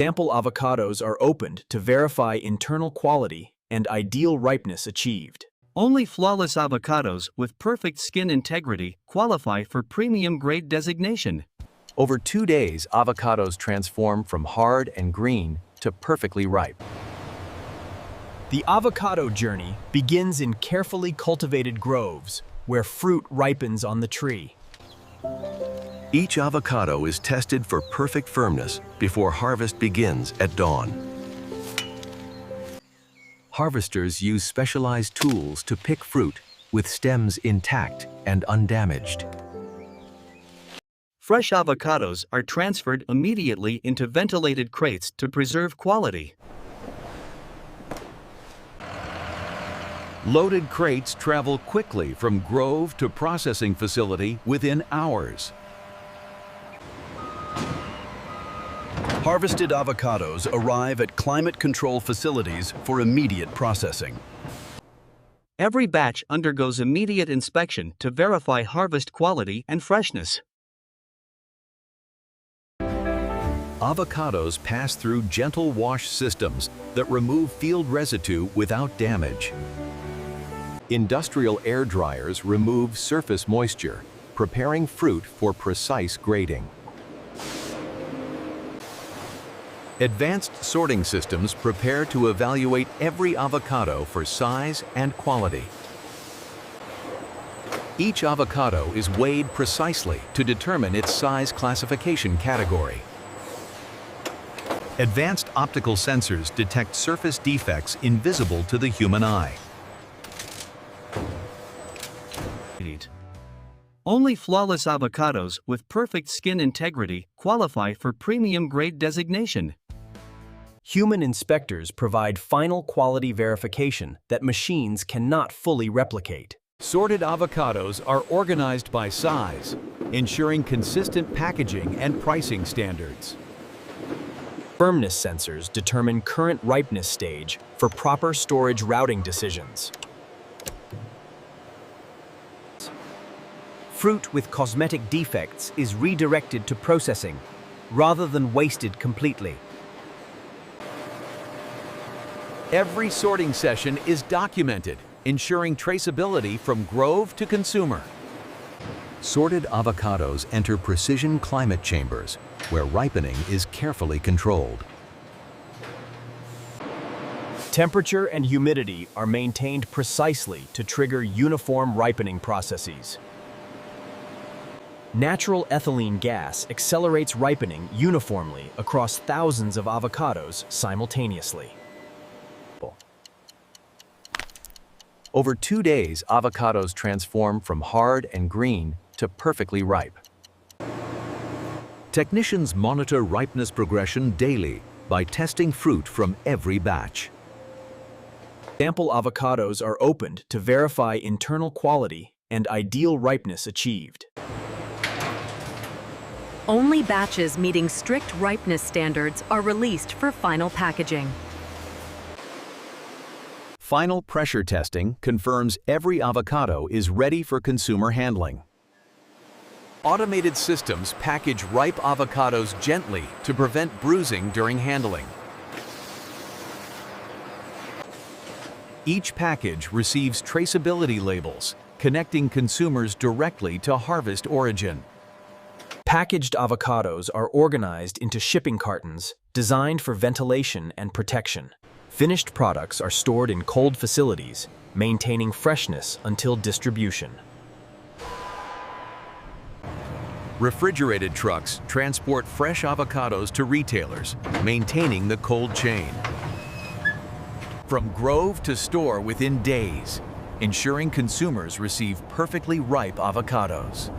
Sample avocados are opened to verify internal quality and ideal ripeness achieved. Only flawless avocados with perfect skin integrity qualify for premium grade designation. Over 2 days, avocados transform from hard and green to perfectly ripe. The avocado journey begins in carefully cultivated groves, where fruit ripens on the tree. Each avocado is tested for perfect firmness before harvest begins at dawn. Harvesters use specialized tools to pick fruit with stems intact and undamaged. Fresh avocados are transferred immediately into ventilated crates to preserve quality. Loaded crates travel quickly from grove to processing facility within hours. Harvested avocados arrive at climate control facilities for immediate processing. Every batch undergoes immediate inspection to verify harvest quality and freshness. Avocados pass through gentle wash systems that remove field residue without damage. Industrial air dryers remove surface moisture, preparing fruit for precise grading. Advanced sorting systems prepare to evaluate every avocado for size and quality. Each avocado is weighed precisely to determine its size classification category. Advanced optical sensors detect surface defects invisible to the human eye. Only flawless avocados with perfect skin integrity qualify for premium grade designation. Human inspectors provide final quality verification that machines cannot fully replicate. Sorted avocados are organized by size, ensuring consistent packaging and pricing standards. Firmness sensors determine current ripeness stage for proper storage routing decisions. Fruit with cosmetic defects is redirected to processing, rather than wasted completely. Every sorting session is documented, ensuring traceability from grove to consumer. Sorted avocados enter precision climate chambers, where ripening is carefully controlled. Temperature and humidity are maintained precisely to trigger uniform ripening processes. Natural ethylene gas accelerates ripening uniformly across thousands of avocados simultaneously. Over 2 days, avocados transform from hard and green to perfectly ripe. Technicians monitor ripeness progression daily by testing fruit from every batch. Sample avocados are opened to verify internal quality and ideal ripeness achieved. Only batches meeting strict ripeness standards are released for final packaging. Final pressure testing confirms every avocado is ready for consumer handling. Automated systems package ripe avocados gently to prevent bruising during handling. Each package receives traceability labels, connecting consumers directly to harvest origin. Packaged avocados are organized into shipping cartons designed for ventilation and protection. Finished products are stored in cold facilities, maintaining freshness until distribution. Refrigerated trucks transport fresh avocados to retailers, maintaining the cold chain. From grove to store within days, ensuring consumers receive perfectly ripe avocados.